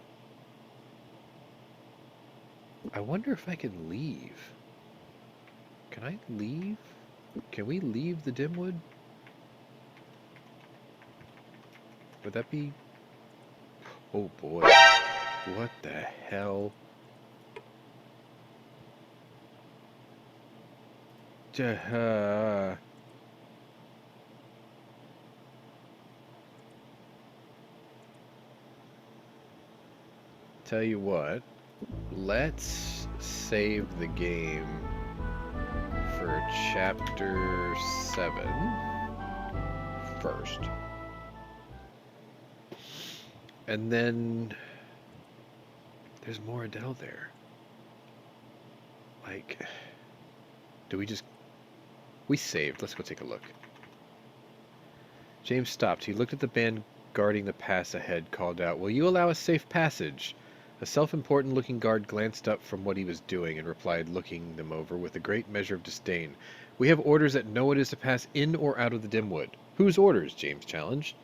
I wonder if I can leave. Can I leave? Can we leave the Dimwood? Would that be... Oh boy. What the hell? Uh, Tell you what, let's save the game for chapter 7 first. And then there's more Adele there. Like, do we just... We saved. Let's go take a look. James stopped. He looked at the band guarding the pass ahead, called out, "Will you allow us safe passage?" A self-important looking guard glanced up from what he was doing and replied, looking them over with a great measure of disdain, "We have orders that no one is to pass in or out of the Dimwood." "Whose orders?" James challenged.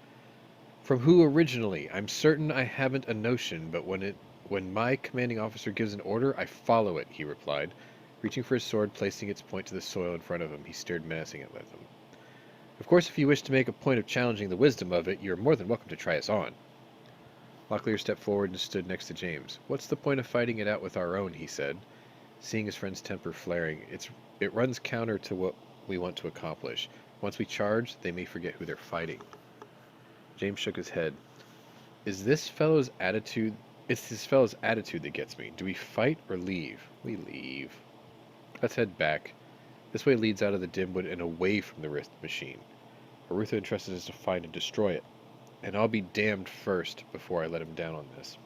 "From who originally? I'm certain I haven't a notion, but when my commanding officer gives an order, I follow it," he replied. Reaching for his sword, placing its point to the soil in front of him, he stared menacing at them. "Of course, if you wish to make a point of challenging the wisdom of it, you are more than welcome to try us on." Locklear stepped forward and stood next to James. "What's the point of fighting it out with our own?" he said, seeing his friend's temper flaring. It runs counter to what we want to accomplish. Once we charge, they may forget who they're fighting." James shook his head. It's this fellow's attitude that gets me. Do we fight or leave?" "We leave. Let's head back. This way leads out of the Dimwood and away from the Rift machine. Arutha entrusted us to find and destroy it, and I'll be damned first before I let him down on this."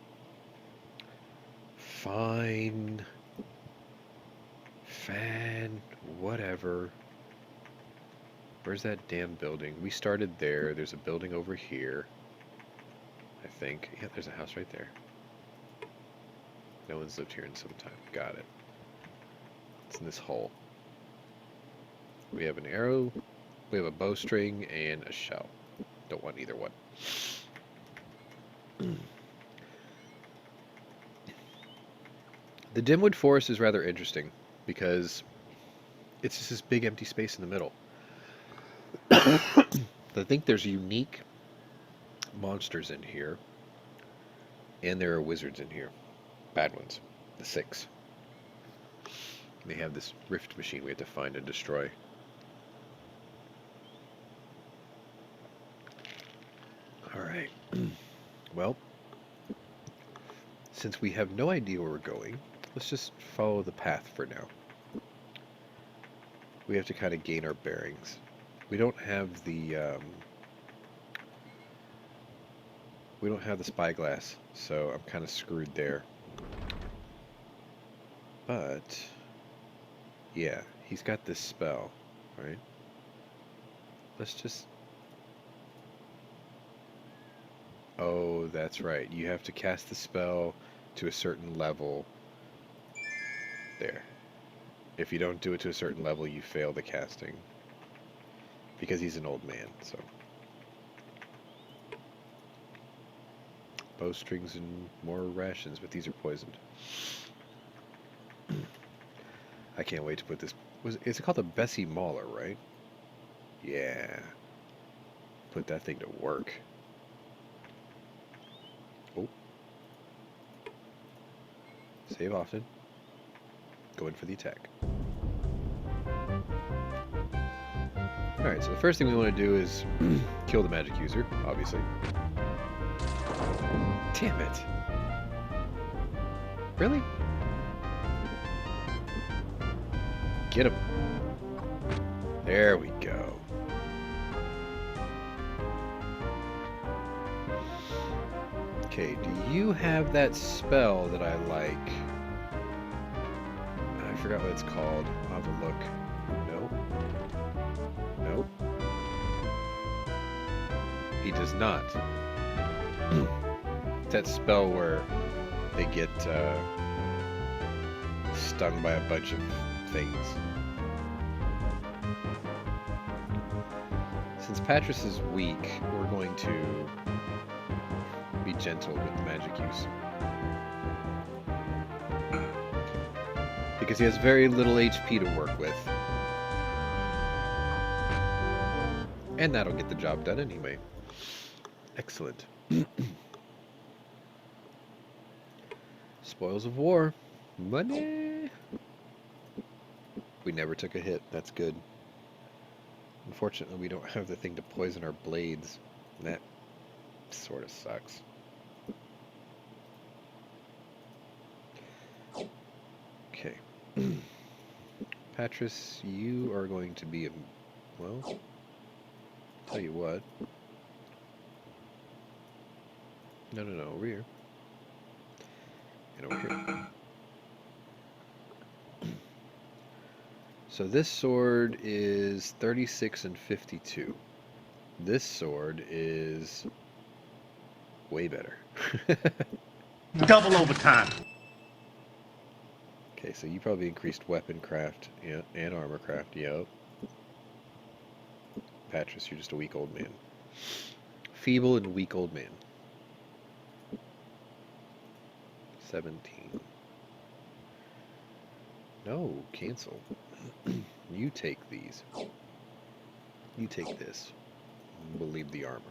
Fine. Whatever. Where's that damn building? We started there. There's a building over here, I think. Yeah, there's a house right there. No one's lived here in some time. Got it. It's in this hole. We have an arrow, we have a bowstring, and a shell. Don't want either one. The Dimwood Forest is rather interesting because it's just this big empty space in the middle. I think there's unique monsters in here, and there are wizards in here. Bad ones. The 6. They have this rift machine we have to find and destroy. Alright. Well, since we have no idea where we're going, let's just follow the path for now. We have to kind of gain our bearings. We don't have the spyglass, so I'm kind of screwed there. But yeah, he's got this spell, right? Let's just... Oh, that's right. You have to cast the spell to a certain level. There. If you don't do it to a certain level, you fail the casting. Because he's an old man, so. Bowstrings and more rations, but these are poisoned. I can't wait to put this... Is it called the Bessie Mauler, right? Yeah. Put that thing to work. Oh. Save often. Go in for the attack. Alright, so the first thing we want to do is kill the magic user, obviously. Damn it! Really? Get him. There we go. Okay, do you have that spell that I like? I forgot what it's called. I'll have a look. Nope. Nope. He does not. That spell where they get stung by a bunch of things. Since Patras is weak, we're going to be gentle with the magic use. Because he has very little HP to work with. And that'll get the job done anyway. Excellent. Spoils of war. Money. We never took a hit. That's good. Unfortunately, we don't have the thing to poison our blades. And that sort of sucks. Okay. Patris, you are going to be a... Well, tell you what. No, over here. And over here. So this sword is 36 and 52. This sword is way better. Double overtime. Okay, so you probably increased weapon craft, yeah, and armor craft, yep. Patris, you're just a weak old man. Feeble and weak old man. 17. No, cancel. You take these. You take this. We'll leave the armor.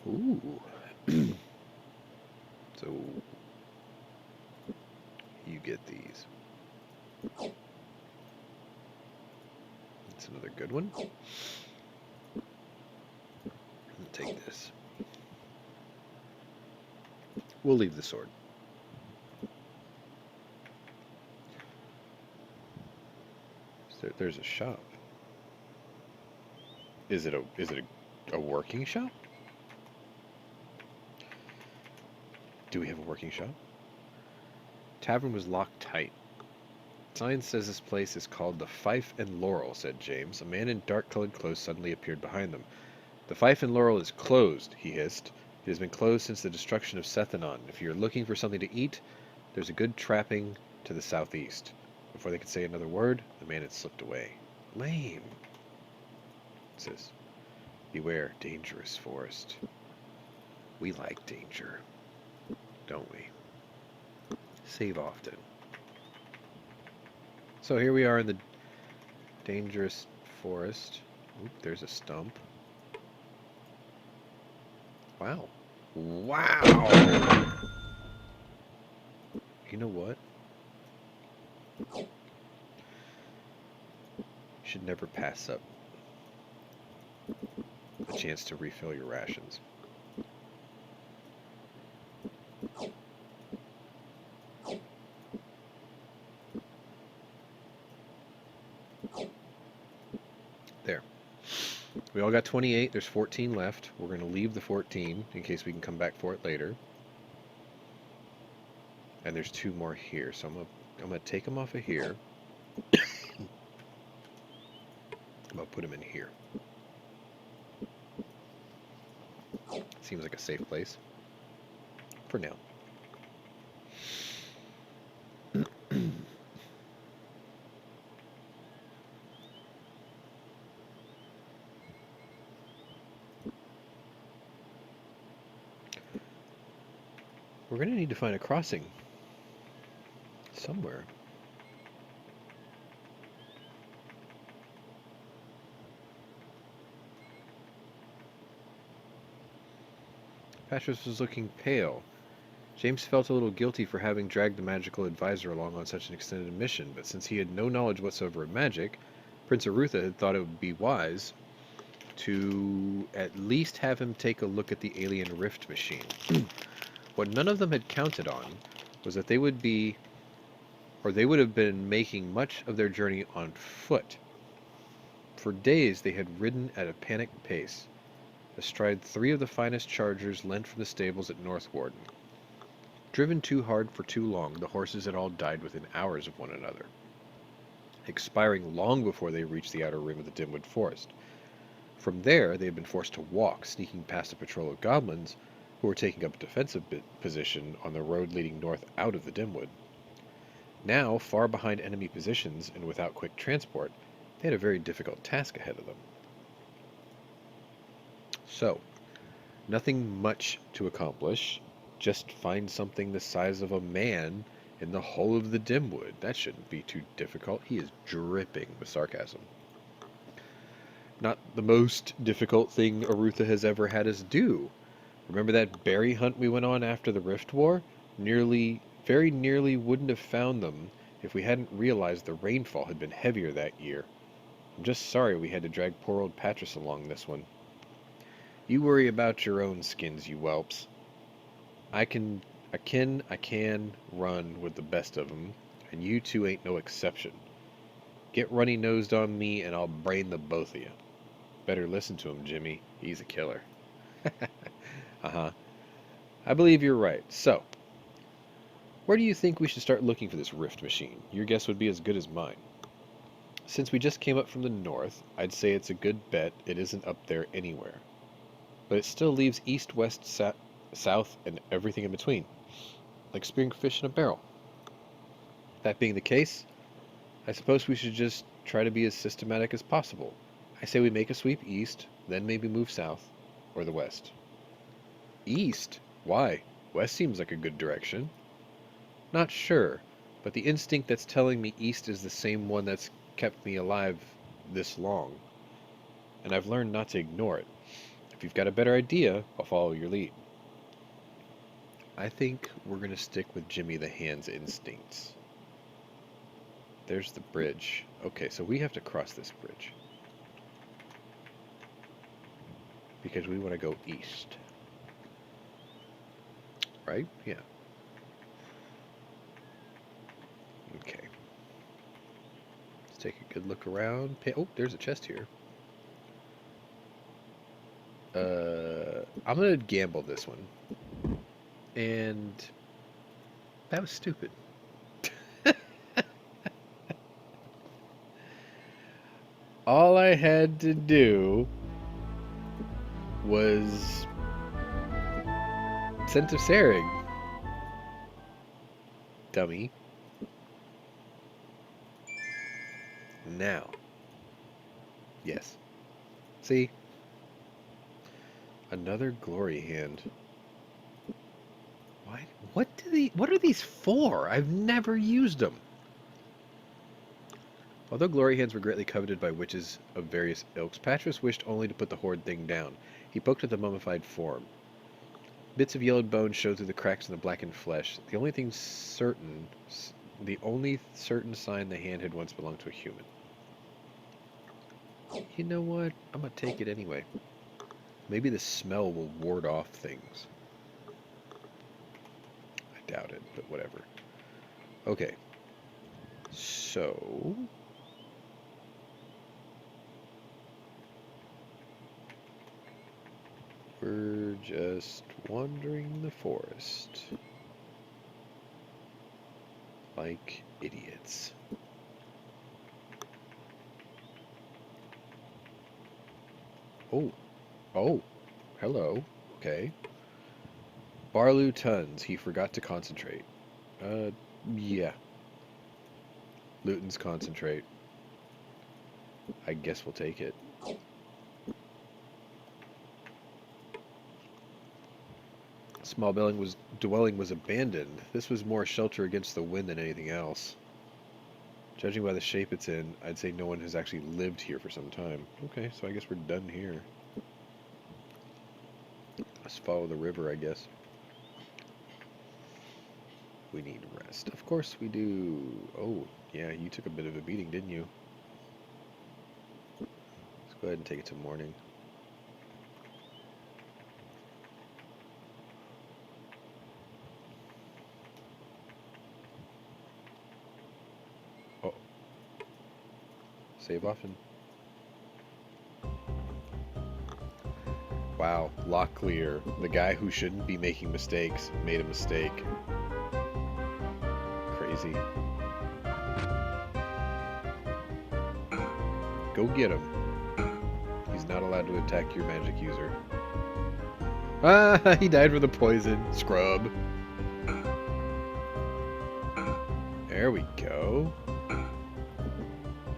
Ooh. So you get these. That's another good one. I'll take this. We'll leave the sword. There's a shop. Is it a working shop? Do we have a working shop? Tavern was locked tight. Sign says this place is called the Fife and Laurel, said James. A man in dark-colored clothes suddenly appeared behind them. The Fife and Laurel is closed, he hissed. It has been closed since the destruction of Sethenon. If you're looking for something to eat, there's a good trapping to the southeast. Before they could say another word, the man had slipped away. Lame. It says, beware, dangerous forest. We like danger, don't we? Save often. So here we are in the dangerous forest. Oop, there's a stump. Wow. Wow! You know what? You should never pass up a chance to refill your rations. There. We all got 28. There's 14 left. We're going to leave the 14 in case we can come back for it later. And there's 2 more here. So I'm going to take them off of here. I'm going to put them in here. Seems like a safe place. For now. We're going to need to find a crossing somewhere. Patris was looking pale. James felt a little guilty for having dragged the magical advisor along on such an extended mission, but since he had no knowledge whatsoever of magic, Prince Arutha had thought it would be wise to at least have him take a look at the alien rift machine. What none of them had counted on was that they would have been making much of their journey on foot. For days they had ridden at a panicked pace, astride 3 of the finest chargers lent from the stables at North Warden. Driven too hard for too long, the horses had all died within hours of one another, expiring long before they reached the outer rim of the Dimwood Forest. From there, they had been forced to walk, sneaking past a patrol of goblins who were taking up a defensive position on the road leading north out of the Dimwood. Now, far behind enemy positions and without quick transport, they had a very difficult task ahead of them. So, nothing much to accomplish. Just find something the size of a man in the whole of the Dimwood. That shouldn't be too difficult. He is dripping with sarcasm. Not the most difficult thing Arutha has ever had us do. Remember that berry hunt we went on after the Rift War? Very nearly wouldn't have found them if we hadn't realized the rainfall had been heavier that year. I'm just sorry we had to drag poor old Patras along this one. You worry about your own skins, you whelps. I can run with the best of 'em, and you two ain't no exception. Get runny-nosed on me, and I'll brain the both of you. Better listen to him, Jimmy. He's a killer. Uh-huh. I believe you're right. So, where do you think we should start looking for this rift machine? Your guess would be as good as mine. Since we just came up from the north, I'd say it's a good bet it isn't up there anywhere. But it still leaves east, west, south, and everything in between, like spearing fish in a barrel. That being the case, I suppose we should just try to be as systematic as possible. I say we make a sweep east, then maybe move south, or the west. East? Why? West seems like a good direction. Not sure, but the instinct that's telling me east is the same one that's kept me alive this long, and I've learned not to ignore it. If you've got a better idea, I'll follow your lead. I think we're going to stick with Jimmy the Hand's instincts. There's the bridge. Okay, so we have to cross this bridge. Because we want to go east. Right? Yeah. Okay. Let's take a good look around. Oh, there's a chest here. I'm gonna gamble this one. And that was stupid. All I had to do was Scent of Sarig. Dummy. Now. Yes. See? Another glory hand. Why? What are these for? I've never used them. Although glory hands were greatly coveted by witches of various ilks, Patras wished only to put the horrid thing down. He poked at the mummified form. Bits of yellowed bone showed through the cracks in the blackened flesh. The only certain sign the hand had once belonged to a human. You know what? I'm gonna take it anyway. Maybe the smell will ward off things. I doubt it, but whatever. Okay. So... we're just wandering the forest. Like idiots. Oh. Oh. Hello. Okay. Barlew tons. He forgot to concentrate. Yeah. Luton's concentrate. I guess we'll take it. Small dwelling was abandoned. This was more shelter against the wind than anything else. Judging by the shape it's in, I'd say no one has actually lived here for some time. Okay, so I guess we're done here. Let's follow the river, I guess. We need rest. Of course we do. Oh, yeah, you took a bit of a beating, didn't you? Let's go ahead and take it to morning. Oh. Save often. Wow, Locklear, the guy who shouldn't be making mistakes, made a mistake. Crazy. Go get him. He's not allowed to attack your magic user. Ah, he died from the poison. Scrub. There we go.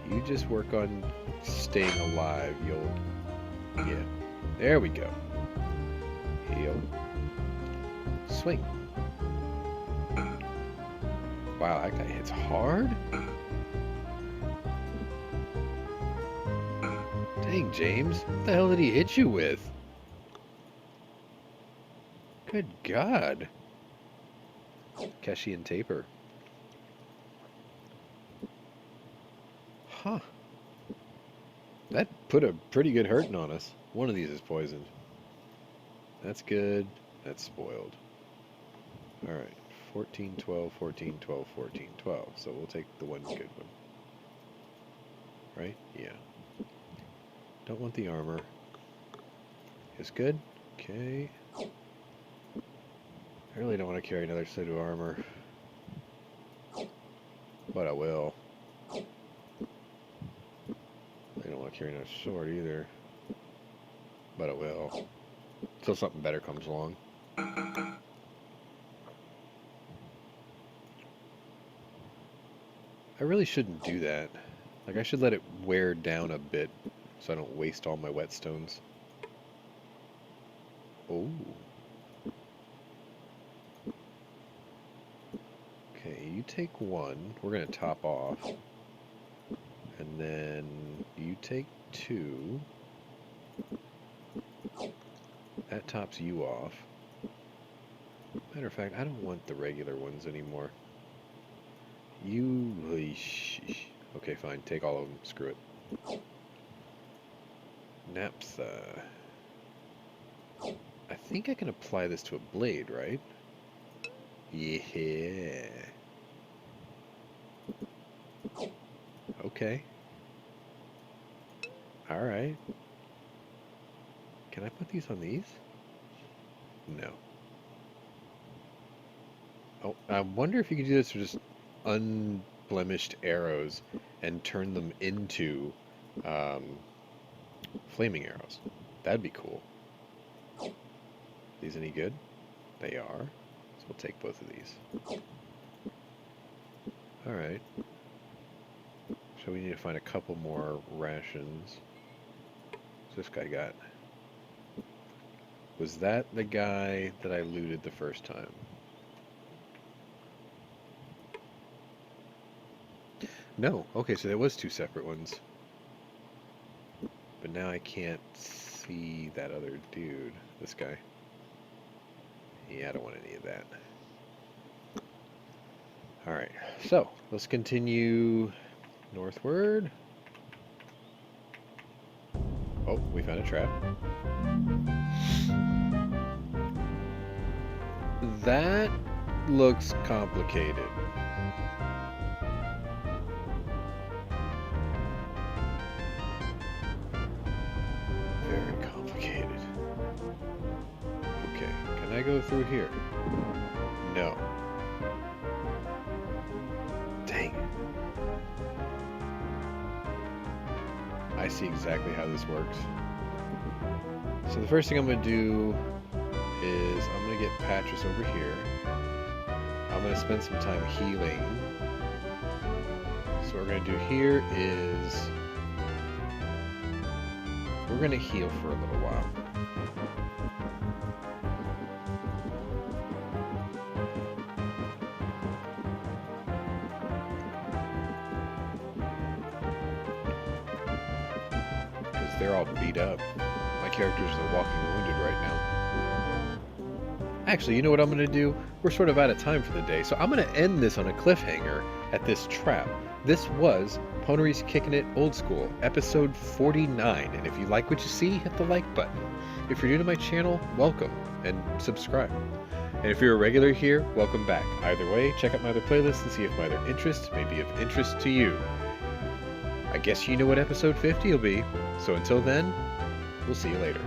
You just work on staying alive. Yeah. There we go. Heal. Swing. Wow, that guy hits hard? Dang Dang, James. What the hell did he hit you with? Good God. Keshian taper. Huh. That put a pretty good hurting on us. One of these is poisoned. That's good. That's spoiled. Alright. 14, 12, 14, 12, 14, 12. So we'll take the one good one. Right? Yeah. Don't want the armor. Is good? Okay. I really don't want to carry another set of armor. But I will. I don't want to carry another sword either. But I will. Until something better comes along. I really shouldn't do that. Like, I should let it wear down a bit so I don't waste all my whetstones. Oh. Okay, you take one. We're going to top off. And then you take two. That tops you off. Matter of fact, I don't want the regular ones anymore. You... Okay, fine. Take all of them. Screw it. Naphtha. I think I can apply this to a blade, right? Yeah. Okay. Alright. Can I put these on these? No. Oh, I wonder if you could do this with just unblemished arrows and turn them into flaming arrows. That'd be cool. These any good? They are. So we'll take both of these. Alright. So we need to find a couple more rations. What's this guy got? Was that the guy that I looted the first time? No. Okay, so there was two separate ones. But now I can't see that other dude. This guy. Yeah, I don't want any of that. Alright, so let's continue northward. Oh, we found a trap. That looks complicated. Very complicated. Okay, can I go through here? No. Dang it. I see exactly how this works. So the first thing I'm going to do is I'm going to get Patras over here. I'm going to spend some time healing. So what we're going to do here is we're going to heal for a little while. Because they're all beat up. My characters are walking wounded right now. Actually, you know what I'm going to do? We're sort of out of time for the day, so I'm going to end this on a cliffhanger at this trap. This was Pwnery's Kicking It Old School, episode 49, and if you like what you see, hit the like button. If you're new to my channel, welcome, and subscribe. And if you're a regular here, welcome back. Either way, check out my other playlists and see if my other interests may be of interest to you. I guess you know what episode 50 will be, so until then, we'll see you later.